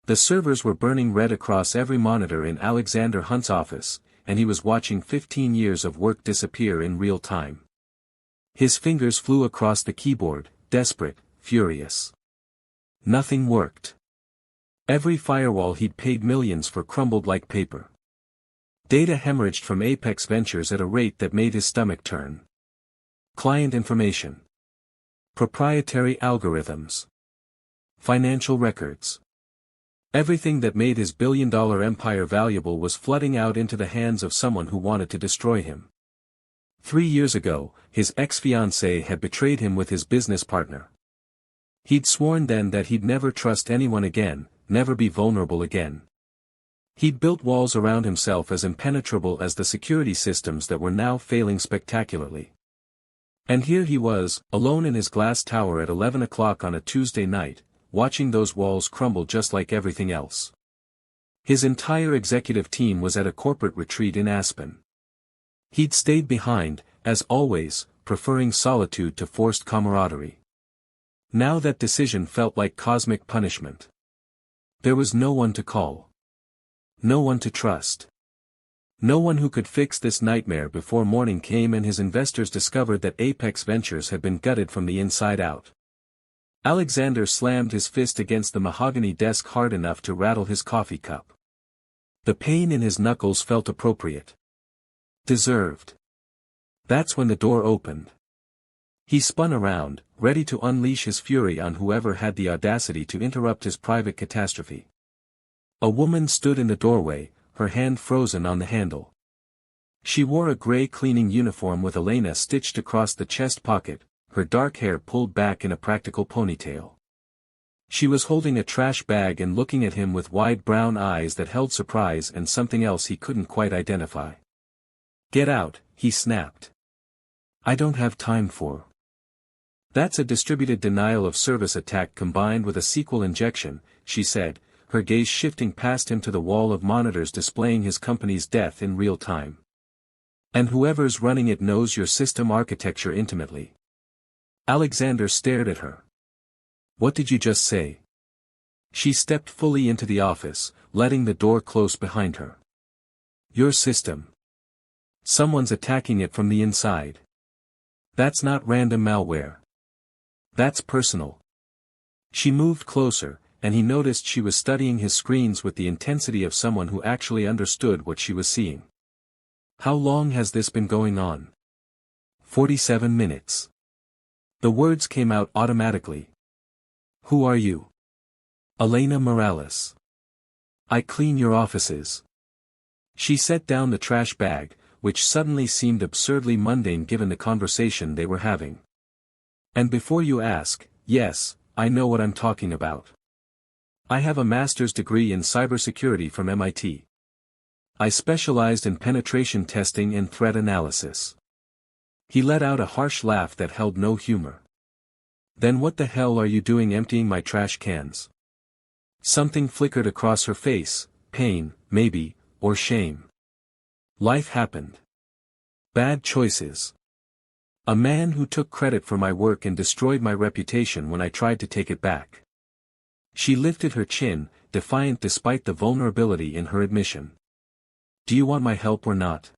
The servers were burning red across every monitor in Alexander Hunt's office, and he was watching 15 years of work disappear in real time. His fingers flew across the keyboard, desperate, furious. Nothing worked. Every firewall he'd paid millions for crumbled like paper. Data hemorrhaged from Apex Ventures at a rate that made his stomach turn. Client information. Proprietary algorithms. Financial records. Everything that made his billion-dollar empire valuable was flooding out into the hands of someone who wanted to destroy him. 3 years ago, his ex-fiancée had betrayed him with his business partner. He'd sworn then that he'd never trust anyone again, never be vulnerable again. He'd built walls around himself as impenetrable as the security systems that were now failing spectacularly. And here he was, alone in his glass tower at 11 o'clock on a Tuesday night, watching those walls crumble just like everything else. His entire executive team was at a corporate retreat in Aspen. He'd stayed behind, as always, preferring solitude to forced camaraderie. Now that decision felt like cosmic punishment. There was no one to call. No one to trust. No one who could fix this nightmare before morning came and his investors discovered that Apex Ventures had been gutted from the inside out. Alexander slammed his fist against the mahogany desk hard enough to rattle his coffee cup. The pain in his knuckles felt appropriate. Deserved. That's when the door opened. He spun around, ready to unleash his fury on whoever had the audacity to interrupt his private catastrophe. A woman stood in the doorway, her hand frozen on the handle. She wore a gray cleaning uniform with Elena stitched across the chest pocket, her dark hair pulled back in a practical ponytail. She was holding a trash bag and looking at him with wide brown eyes that held surprise and something else he couldn't quite identify. "Get out," he snapped. "I don't have time for." "That's a distributed denial of service attack combined with a SQL injection," she said, her gaze shifting past him to the wall of monitors displaying his company's death in real time. "And whoever's running it knows your system architecture intimately." Alexander stared at her. "What did you just say?" She stepped fully into the office, letting the door close behind her. "Your system. Someone's attacking it from the inside. That's not random malware. That's personal." She moved closer, and he noticed she was studying his screens with the intensity of someone who actually understood what she was seeing. "How long has this been going on?" 47 minutes. The words came out automatically. "Who are you?" "Elena Morales. I clean your offices." She set down the trash bag, which suddenly seemed absurdly mundane given the conversation they were having. "And before you ask, yes, I know what I'm talking about. I have a master's degree in cybersecurity from MIT. I specialized in penetration testing and threat analysis." He let out a harsh laugh that held no humor. "Then what the hell are you doing emptying my trash cans?" Something flickered across her face, pain, maybe, or shame. Life happened. Bad choices. A man who took credit for my work and destroyed my reputation when I tried to take it back. She lifted her chin, defiant despite the vulnerability in her admission. "Do you want my help or not?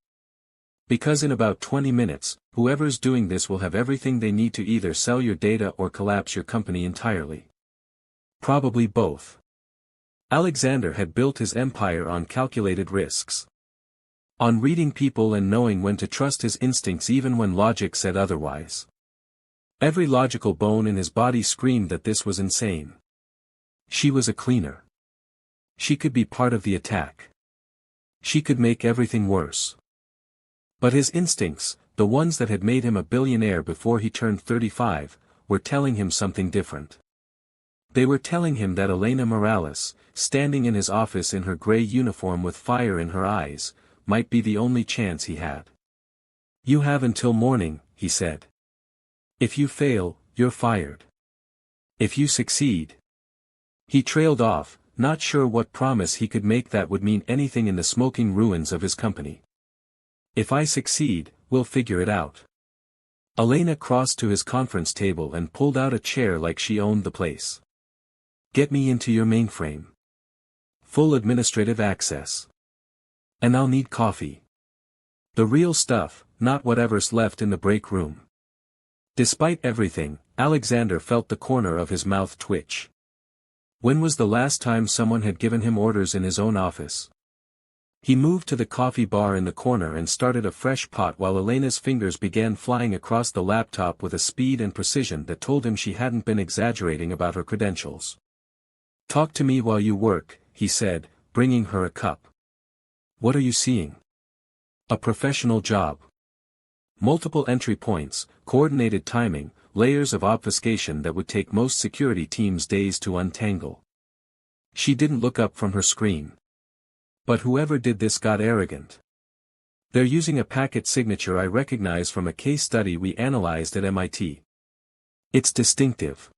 Because in about 20 minutes, whoever's doing this will have everything they need to either sell your data or collapse your company entirely. Probably both." Alexander had built his empire on calculated risks. On reading people and knowing when to trust his instincts even when logic said otherwise. Every logical bone in his body screamed that this was insane. She was a cleaner. She could be part of the attack. She could make everything worse. But his instincts, the ones that had made him a billionaire before he turned 35, were telling him something different. They were telling him that Elena Morales, standing in his office in her gray uniform with fire in her eyes, might be the only chance he had. "You have until morning," he said. "If you fail, you're fired. If you succeed." He trailed off, not sure what promise he could make that would mean anything in the smoking ruins of his company. "If I succeed, we'll figure it out." Elena crossed to his conference table and pulled out a chair like she owned the place. "Get me into your mainframe." Full administrative access. And I'll need coffee. The real stuff, not whatever's left in the break room. Despite everything, Alexander felt the corner of his mouth twitch. When was the last time someone had given him orders in his own office? He moved to the coffee bar in the corner and started a fresh pot while Elena's fingers began flying across the laptop with a speed and precision that told him she hadn't been exaggerating about her credentials. "Talk to me while you work," he said, bringing her a cup. "What are you seeing?" "A professional job. Multiple entry points, coordinated timing, layers of obfuscation that would take most security teams days to untangle." She didn't look up from her screen. "But whoever did this got arrogant. They're using a packet signature I recognize from a case study we analyzed at MIT. It's distinctive.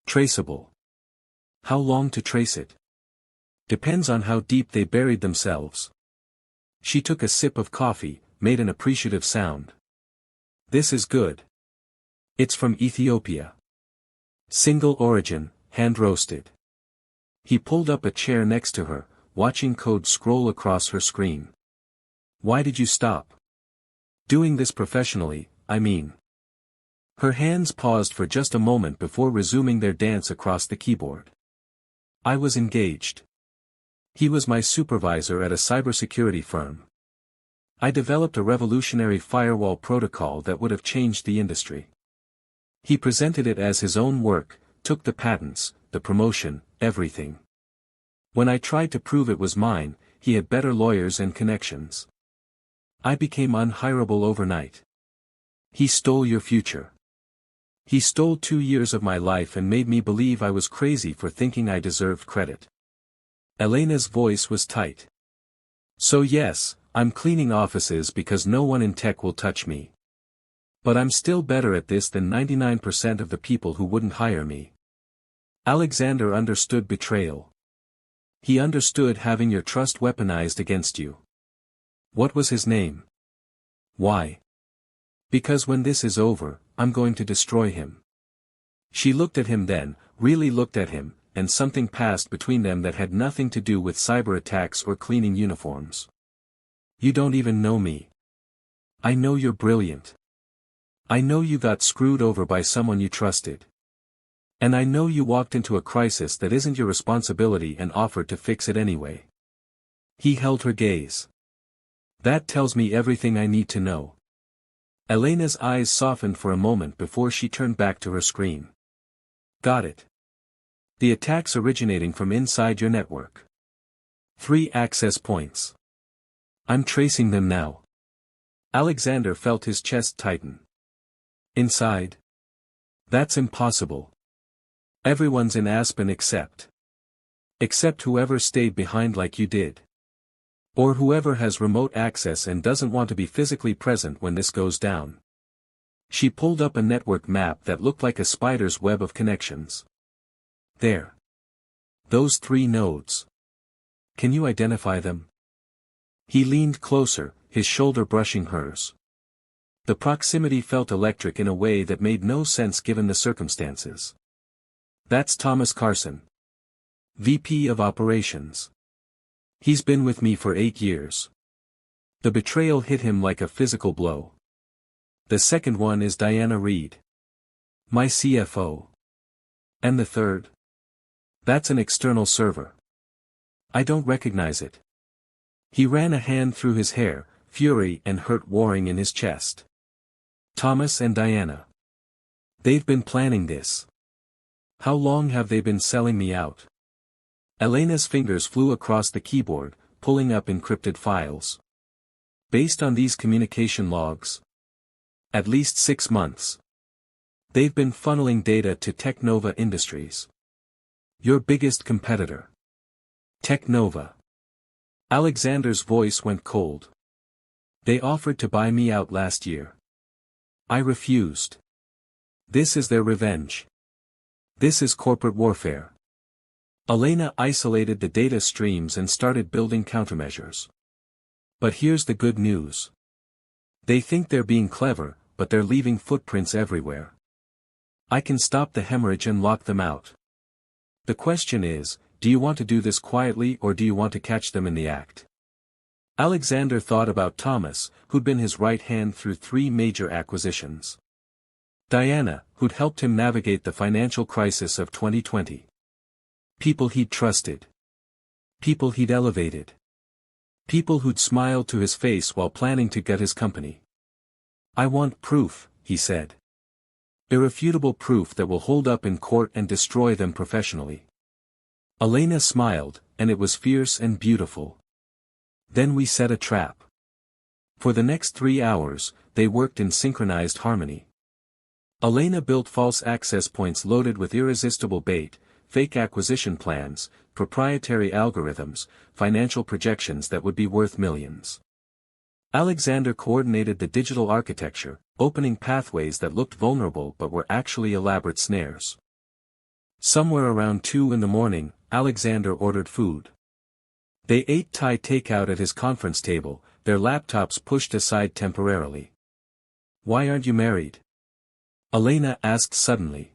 Traceable. How long to trace it? Depends on how deep they buried themselves." She took a sip of coffee, made an appreciative sound. "This is good. It's from Ethiopia. Single origin, hand-roasted." He pulled up a chair next to her, watching code scroll across her screen. "Why did you stop?" "Doing this professionally, I mean." Her hands paused for just a moment before resuming their dance across the keyboard. "I was engaged. He was my supervisor at a cybersecurity firm. I developed a revolutionary firewall protocol that would have changed the industry. He presented it as his own work, took the patents, the promotion, everything. When I tried to prove it was mine, he had better lawyers and connections. I became unhireable overnight. He stole your future. He stole 2 years of my life and made me believe I was crazy for thinking I deserved credit." Elena's voice was tight. "So yes, I'm cleaning offices because no one in tech will touch me. But I'm still better at this than 99% of the people who wouldn't hire me." Alexander understood betrayal. He understood having your trust weaponized against you. "What was his name?" "Why?" "Because when this is over, I'm going to destroy him." She looked at him then, really looked at him, and something passed between them that had nothing to do with cyberattacks or cleaning uniforms. "You don't even know me. I know you're brilliant. I know you got screwed over by someone you trusted. And I know you walked into a crisis that isn't your responsibility and offered to fix it anyway." He held her gaze. "That tells me everything I need to know." Elena's eyes softened for a moment before she turned back to her screen. "Got it. The attacks originating from inside your network. 3 access points. I'm tracing them now." Alexander felt his chest tighten. "Inside? That's impossible. Everyone's in Aspen except whoever stayed behind like you did. Or whoever has remote access and doesn't want to be physically present when this goes down." She pulled up a network map that looked like a spider's web of connections. "There. Those 3 nodes. Can you identify them?" He leaned closer, his shoulder brushing hers. The proximity felt electric in a way that made no sense given the circumstances. "That's Thomas Carson. VP of Operations. He's been with me for 8 years. The betrayal hit him like a physical blow. The second one is Diana Reed. My CFO. And the third? That's an external server. I don't recognize it." He ran a hand through his hair, fury and hurt warring in his chest. "Thomas and Diana. They've been planning this. How long have they been selling me out?" Elena's fingers flew across the keyboard, pulling up encrypted files. "Based on these communication logs? At least 6 months. They've been funneling data to Technova Industries. Your biggest competitor. Technova." Alexander's voice went cold. "They offered to buy me out last year. I refused. This is their revenge. This is corporate warfare." Elena isolated the data streams and started building countermeasures. "But here's the good news. They think they're being clever, but they're leaving footprints everywhere. I can stop the hemorrhage and lock them out. The question is, do you want to do this quietly or do you want to catch them in the act? Alexander thought about Thomas, who'd been his right hand through 3 major acquisitions. Diana, who'd helped him navigate the financial crisis of 2020. People he'd trusted. People he'd elevated. People who'd smiled to his face while planning to gut his company. I want proof, he said. Irrefutable proof that will hold up in court and destroy them professionally. Elena smiled, and it was fierce and beautiful. Then we set a trap. For the next 3 hours, they worked in synchronized harmony. Elena built false access points loaded with irresistible bait, fake acquisition plans, proprietary algorithms, financial projections that would be worth millions. Alexander coordinated the digital architecture, opening pathways that looked vulnerable but were actually elaborate snares. Somewhere around 2 in the morning, Alexander ordered food. They ate Thai takeout at his conference table, their laptops pushed aside temporarily. Why aren't you married? Elena asked suddenly.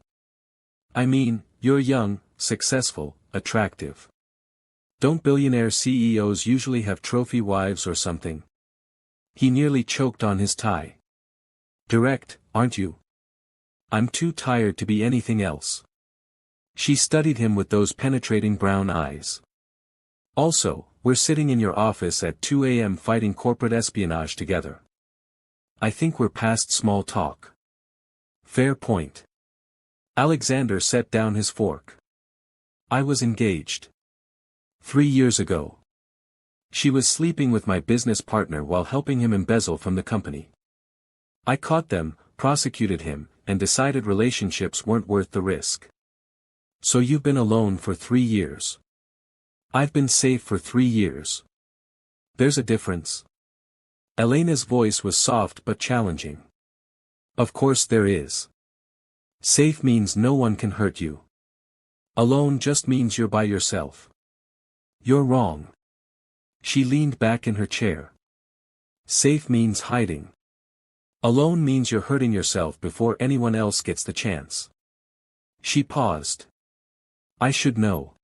I mean, you're young, successful, attractive. Don't billionaire CEOs usually have trophy wives or something? He nearly choked on his Thai. Direct, aren't you? I'm too tired to be anything else. She studied him with those penetrating brown eyes. Also, we're sitting in your office at 2 a.m. fighting corporate espionage together. I think we're past small talk. Fair point. Alexander set down his fork. I was engaged. 3 years ago. She was sleeping with my business partner while helping him embezzle from the company. I caught them, prosecuted him, and decided relationships weren't worth the risk. So you've been alone for 3 years. I've been safe for 3 years. There's a difference. Elena's voice was soft but challenging. Of course there is. Safe means no one can hurt you. Alone just means you're by yourself. You're wrong. She leaned back in her chair. Safe means hiding. Alone means you're hurting yourself before anyone else gets the chance. She paused. I should know.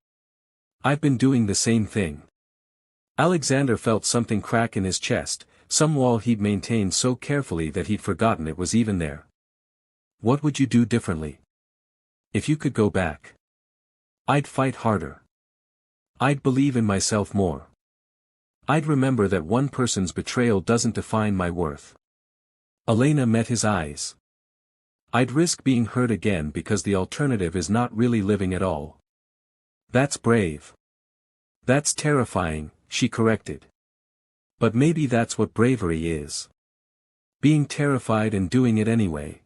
I've been doing the same thing. Alexander felt something crack in his chest, some wall he'd maintained so carefully that he'd forgotten it was even there. What would you do differently? If you could go back. I'd fight harder. I'd believe in myself more. I'd remember that one person's betrayal doesn't define my worth. Elena met his eyes. I'd risk being hurt again because the alternative is not really living at all. That's brave. That's terrifying, she corrected. But maybe that's what bravery is. Being terrified and doing it anyway.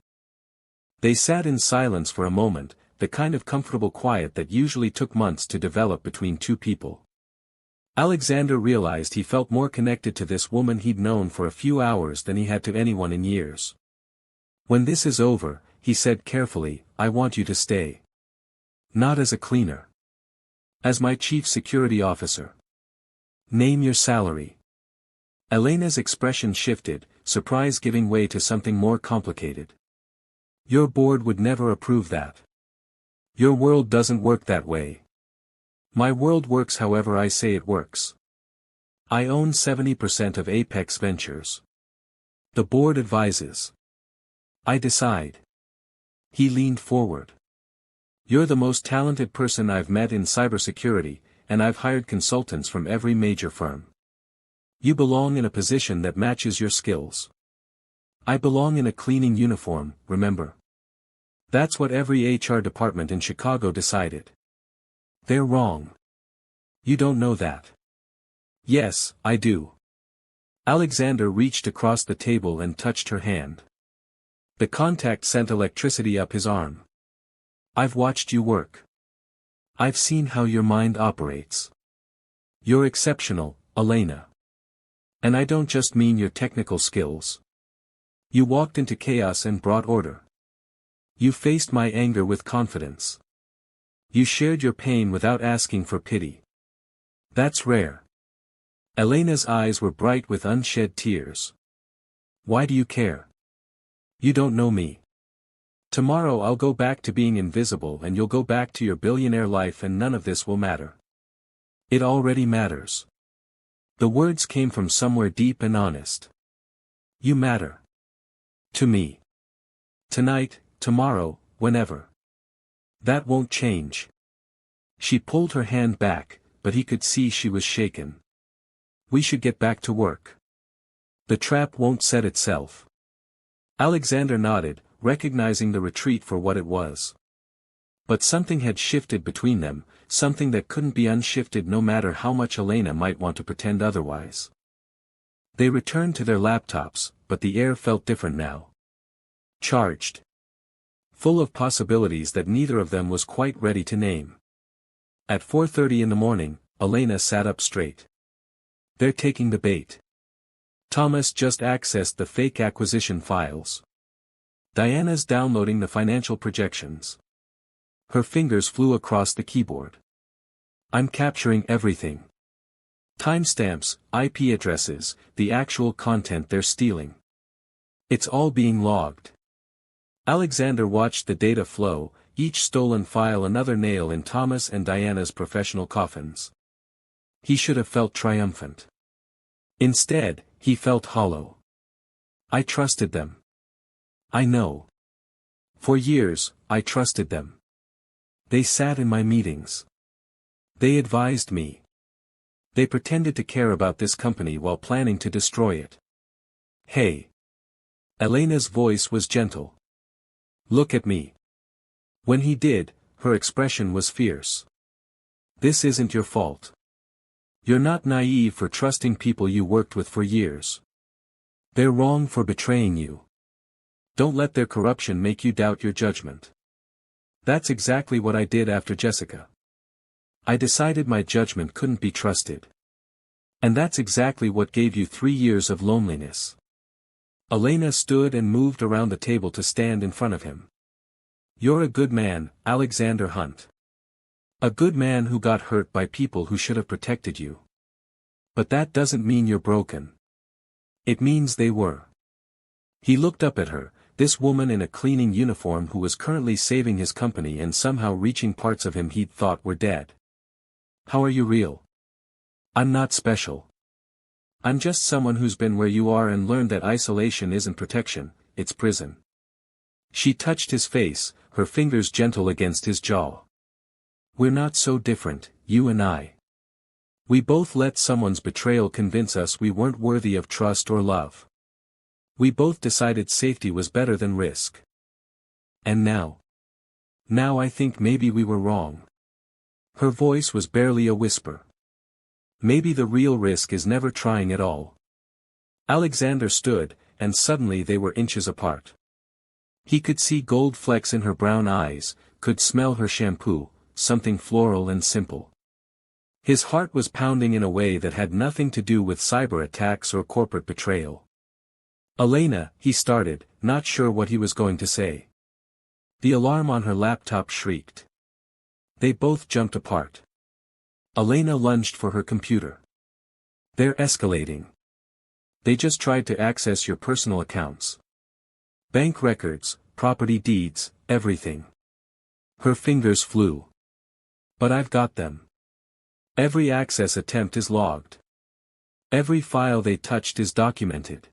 They sat in silence for a moment, the kind of comfortable quiet that usually took months to develop between 2 people. Alexander realized he felt more connected to this woman he'd known for a few hours than he had to anyone in years. When this is over, he said carefully, I want you to stay. Not as a cleaner. As my chief security officer. Name your salary. Elena's expression shifted, surprise giving way to something more complicated. Your board would never approve that. Your world doesn't work that way. My world works however I say it works. I own 70% of Apex Ventures. The board advises. I decide. He leaned forward. You're the most talented person I've met in cybersecurity, and I've hired consultants from every major firm. You belong in a position that matches your skills. I belong in a cleaning uniform, remember? That's what every HR department in Chicago decided. They're wrong. You don't know that. Yes, I do. Alexander reached across the table and touched her hand. The contact sent electricity up his arm. I've watched you work. I've seen how your mind operates. You're exceptional, Elena. And I don't just mean your technical skills. You walked into chaos and brought order. You faced my anger with confidence. You shared your pain without asking for pity. That's rare. Elena's eyes were bright with unshed tears. Why do you care? You don't know me. Tomorrow I'll go back to being invisible and you'll go back to your billionaire life and none of this will matter. It already matters. The words came from somewhere deep and honest. You matter. To me. Tonight, tomorrow, whenever. That won't change. She pulled her hand back, but he could see she was shaken. We should get back to work. The trap won't set itself. Alexander nodded, recognizing the retreat for what it was. But something had shifted between them, something that couldn't be unshifted no matter how much Elena might want to pretend otherwise. They returned to their laptops, but the air felt different now. Charged. Full of possibilities that neither of them was quite ready to name. At 4:30 in the morning, Elena sat up straight. They're taking the bait. Thomas just accessed the fake acquisition files. Diana's downloading the financial projections. Her fingers flew across the keyboard. I'm capturing everything. Timestamps, IP addresses, the actual content they're stealing. It's all being logged. Alexander watched the data flow, each stolen file another nail in Thomas and Diana's professional coffins. He should have felt triumphant. Instead, he felt hollow. I trusted them. I know. For years, I trusted them. They sat in my meetings. They advised me. They pretended to care about this company while planning to destroy it. Hey. Elena's voice was gentle. Look at me. When he did, her expression was fierce. This isn't your fault. You're not naive for trusting people you worked with for years. They're wrong for betraying you. Don't let their corruption make you doubt your judgment. That's exactly what I did after Jessica. I decided my judgment couldn't be trusted. And that's exactly what gave you 3 years of loneliness. Elena stood and moved around the table to stand in front of him. You're a good man, Alexander Hunt. A good man who got hurt by people who should have protected you. But that doesn't mean you're broken. It means they were. He looked up at her, this woman in a cleaning uniform who was currently saving his company and somehow reaching parts of him he'd thought were dead. How are you real? I'm not special. I'm just someone who's been where you are and learned that isolation isn't protection, it's prison. She touched his face, her fingers gentle against his jaw. We're not so different, you and I. We both let someone's betrayal convince us we weren't worthy of trust or love. We both decided safety was better than risk. And now? Now I think maybe we were wrong. Her voice was barely a whisper. Maybe the real risk is never trying at all. Alexander stood, and suddenly they were inches apart. He could see gold flecks in her brown eyes, could smell her shampoo, something floral and simple. His heart was pounding in a way that had nothing to do with cyberattacks or corporate betrayal. Elena, he started, not sure what he was going to say. The alarm on her laptop shrieked. They both jumped apart. Elena lunged for her computer. They're escalating. They just tried to access your personal accounts. Bank records, property deeds, everything. Her fingers flew. But I've got them. Every access attempt is logged. Every file they touched is documented.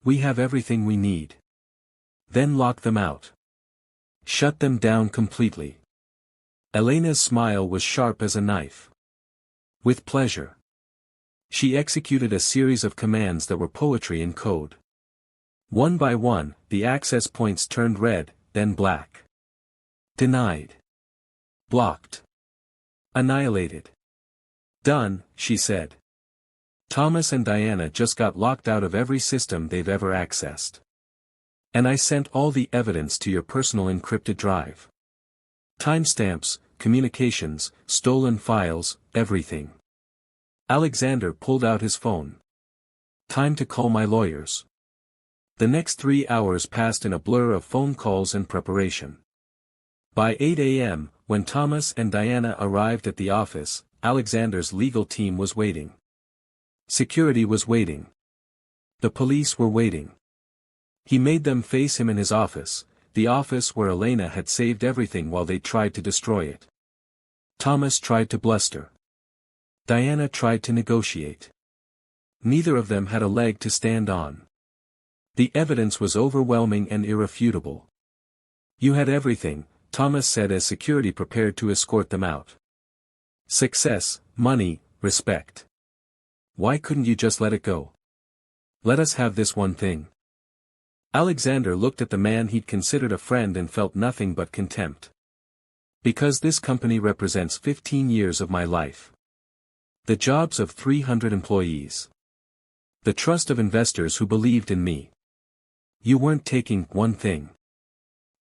We have everything we need. Then lock them out. Shut them down completely. Elena's smile was sharp as a knife. With pleasure. She executed a series of commands that were poetry in code. One by one, the access points turned red, then black. Denied. Blocked. Annihilated. Done, she said. Thomas and Diana just got locked out of every system they've ever accessed. And I sent all the evidence to your personal encrypted drive. Timestamps, communications, stolen files, everything. Alexander pulled out his phone. Time to call my lawyers. The next 3 hours passed in a blur of phone calls and preparation. By 8 a.m., when Thomas and Diana arrived at the office, Alexander's legal team was waiting. Security was waiting. The police were waiting. He made them face him in his office, the office where Elena had saved everything while they tried to destroy it. Thomas tried to bluster. Diana tried to negotiate. Neither of them had a leg to stand on. The evidence was overwhelming and irrefutable. You had everything, Thomas said as security prepared to escort them out. Success, money, respect. Why couldn't you just let it go? Let us have this one thing. Alexander looked at the man he'd considered a friend and felt nothing but contempt. Because this company represents 15 years of my life. The jobs of 300 employees. The trust of investors who believed in me. You weren't taking one thing.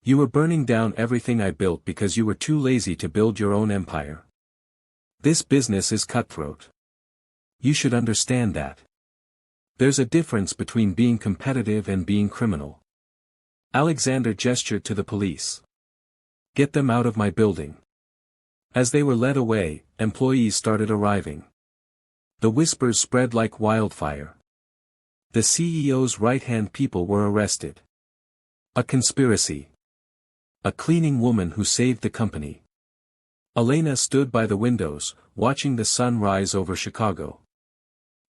You were burning down everything I built because you were too lazy to build your own empire. This business is cutthroat. You should understand that. There's a difference between being competitive and being criminal. Alexander gestured to the police. Get them out of my building. As they were led away, employees started arriving. The whispers spread like wildfire. The CEO's right-hand people were arrested. A conspiracy. A cleaning woman who saved the company. Elena stood by the windows, watching the sun rise over Chicago.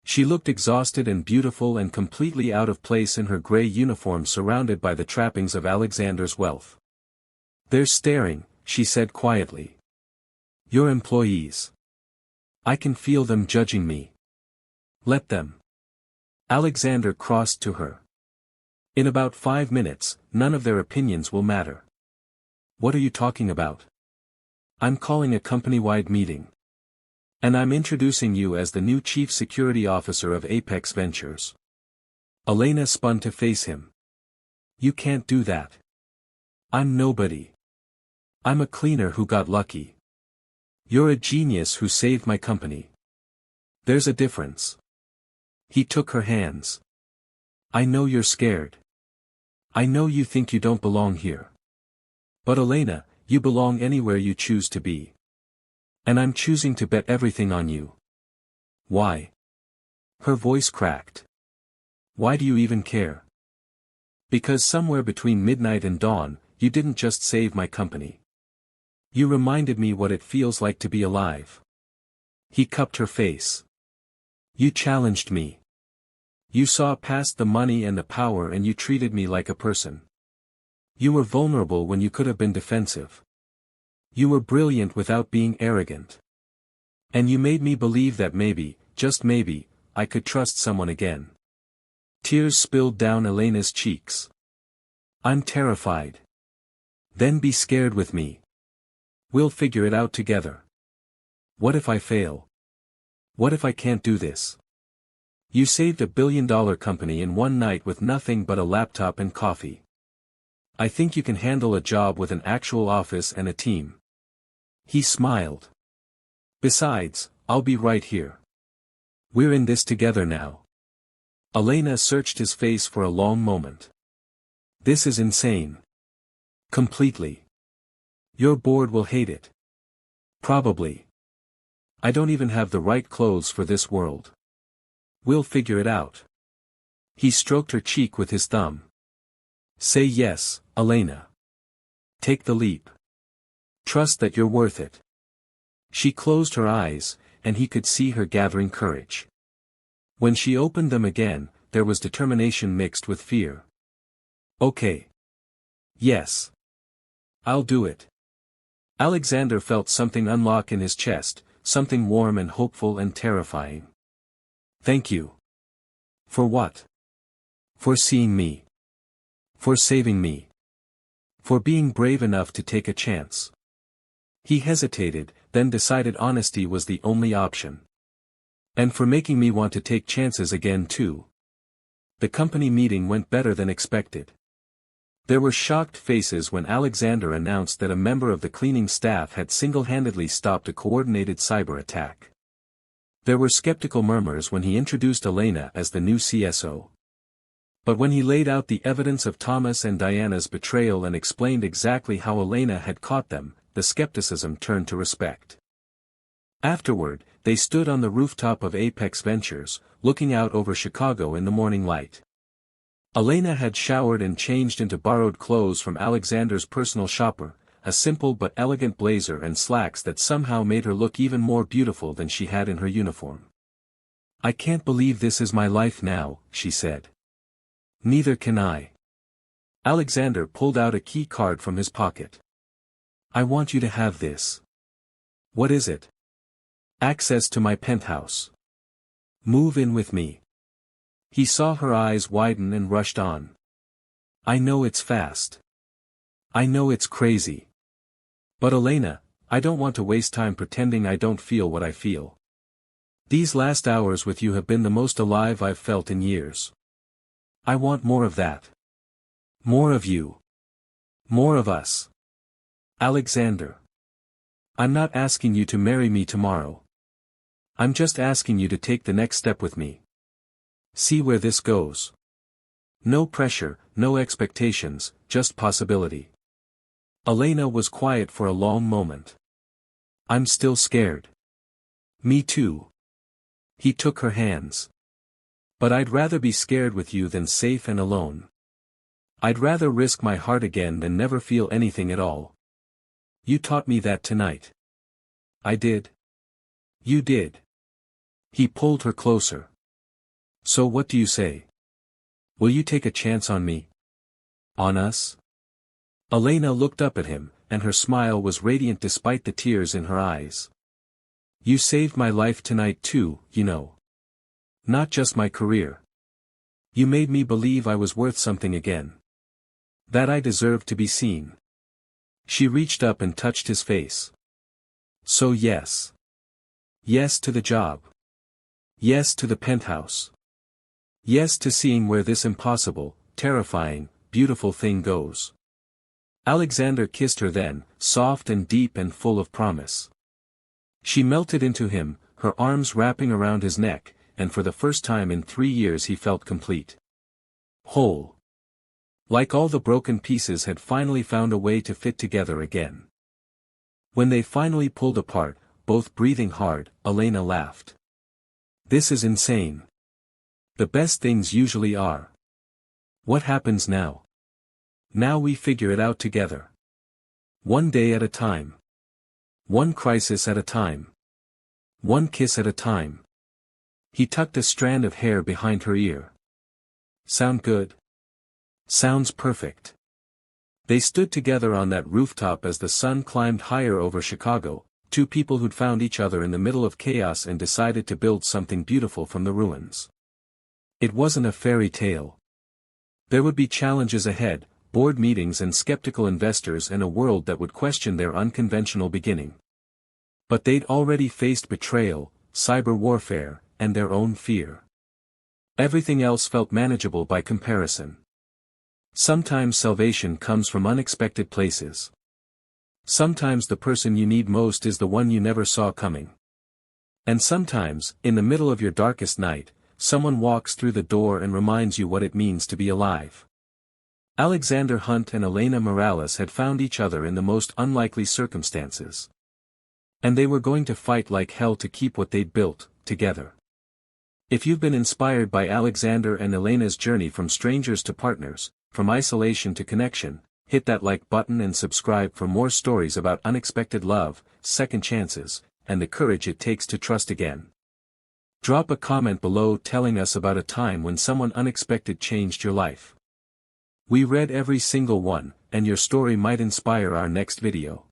She looked exhausted and beautiful and completely out of place in her gray uniform surrounded by the trappings of Alexander's wealth. They're staring, she said quietly. Your employees. I can feel them judging me. Let them. Alexander crossed to her. In about 5 minutes, none of their opinions will matter. What are you talking about? I'm calling a company-wide meeting. And I'm introducing you as the new Chief Security Officer of Apex Ventures. Elena spun to face him. You can't do that. I'm nobody. I'm a cleaner who got lucky. You're a genius who saved my company. There's a difference. He took her hands. I know you're scared. I know you think you don't belong here. But Elena, you belong anywhere you choose to be. And I'm choosing to bet everything on you. Why? Her voice cracked. Why do you even care? Because somewhere between midnight and dawn, you didn't just save my company. You reminded me what it feels like to be alive. He cupped her face. You challenged me. You saw past the money and the power and you treated me like a person. You were vulnerable when you could have been defensive. You were brilliant without being arrogant. And you made me believe that maybe, just maybe, I could trust someone again. Tears spilled down Elena's cheeks. I'm terrified. Then be scared with me. We'll figure it out together. What if I fail? What if I can't do this? You saved $1 billion company in one night with nothing but a laptop and coffee. I think you can handle a job with an actual office and a team. He smiled. Besides, I'll be right here. We're in this together now. Elena searched his face for a long moment. This is insane. Completely. Your board will hate it. Probably. I don't even have the right clothes for this world. We'll figure it out. He stroked her cheek with his thumb. Say yes, Elena. Take the leap. Trust that you're worth it. She closed her eyes, and he could see her gathering courage. When she opened them again, there was determination mixed with fear. Okay. Yes. I'll do it. Alexander felt something unlock in his chest, something warm and hopeful and terrifying. Thank you. For what? For seeing me. For saving me. For being brave enough to take a chance. He hesitated, then decided honesty was the only option. And for making me want to take chances again too. The company meeting went better than expected. There were shocked faces when Alexander announced that a member of the cleaning staff had single-handedly stopped a coordinated cyberattack. There were skeptical murmurs when he introduced Elena as the new CSO. But when he laid out the evidence of Thomas and Diana's betrayal and explained exactly how Elena had caught them, the skepticism turned to respect. Afterward, they stood on the rooftop of Apex Ventures, looking out over Chicago in the morning light. Elena had showered and changed into borrowed clothes from Alexander's personal shopper, a simple but elegant blazer and slacks that somehow made her look even more beautiful than she had in her uniform. "I can't believe this is my life now," she said. "Neither can I." Alexander pulled out a key card from his pocket. "I want you to have this." "What is it?" "Access to my penthouse. Move in with me." He saw her eyes widen and rushed on. "I know it's fast. I know it's crazy. But Elena, I don't want to waste time pretending I don't feel what I feel. These last hours with you have been the most alive I've felt in years. I want more of that. More of you. More of us. Alexander. I'm not asking you to marry me tomorrow. I'm just asking you to take the next step with me. See where this goes. No pressure, no expectations, just possibility." Elena was quiet for a long moment. "I'm still scared." "Me too." He took her hands. "But I'd rather be scared with you than safe and alone. I'd rather risk my heart again than never feel anything at all. You taught me that tonight." "I did." "You did." He pulled her closer. "So what do you say? Will you take a chance on me? On us?" Elena looked up at him, and her smile was radiant despite the tears in her eyes. "You saved my life tonight too, you know. Not just my career. You made me believe I was worth something again. That I deserved to be seen." She reached up and touched his face. "So yes. Yes to the job. Yes to the penthouse. Yes to seeing where this impossible, terrifying, beautiful thing goes." Alexander kissed her then, soft and deep and full of promise. She melted into him, her arms wrapping around his neck, and for the first time in 3 years he felt complete. Whole. Like all the broken pieces had finally found a way to fit together again. When they finally pulled apart, both breathing hard, Elena laughed. "This is insane. The best things usually are. What happens now? Now we figure it out together. One day at a time. One crisis at a time. One kiss at a time." He tucked a strand of hair behind her ear. "Sound good?" "Sounds perfect." They stood together on that rooftop as the sun climbed higher over Chicago, two people who'd found each other in the middle of chaos and decided to build something beautiful from the ruins. It wasn't a fairy tale. There would be challenges ahead, board meetings and skeptical investors and a world that would question their unconventional beginning. But they'd already faced betrayal, cyber warfare, and their own fear. Everything else felt manageable by comparison. Sometimes salvation comes from unexpected places. Sometimes the person you need most is the one you never saw coming. And sometimes, in the middle of your darkest night, someone walks through the door and reminds you what it means to be alive. Alexander Hunt and Elena Morales had found each other in the most unlikely circumstances. And they were going to fight like hell to keep what they'd built, together. If you've been inspired by Alexander and Elena's journey from strangers to partners, from isolation to connection, hit that like button and subscribe for more stories about unexpected love, second chances, and the courage it takes to trust again. Drop a comment below telling us about a time when someone unexpected changed your life. We read every single one, and your story might inspire our next video.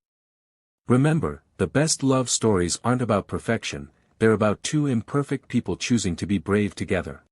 Remember, the best love stories aren't about perfection, they're about two imperfect people choosing to be brave together.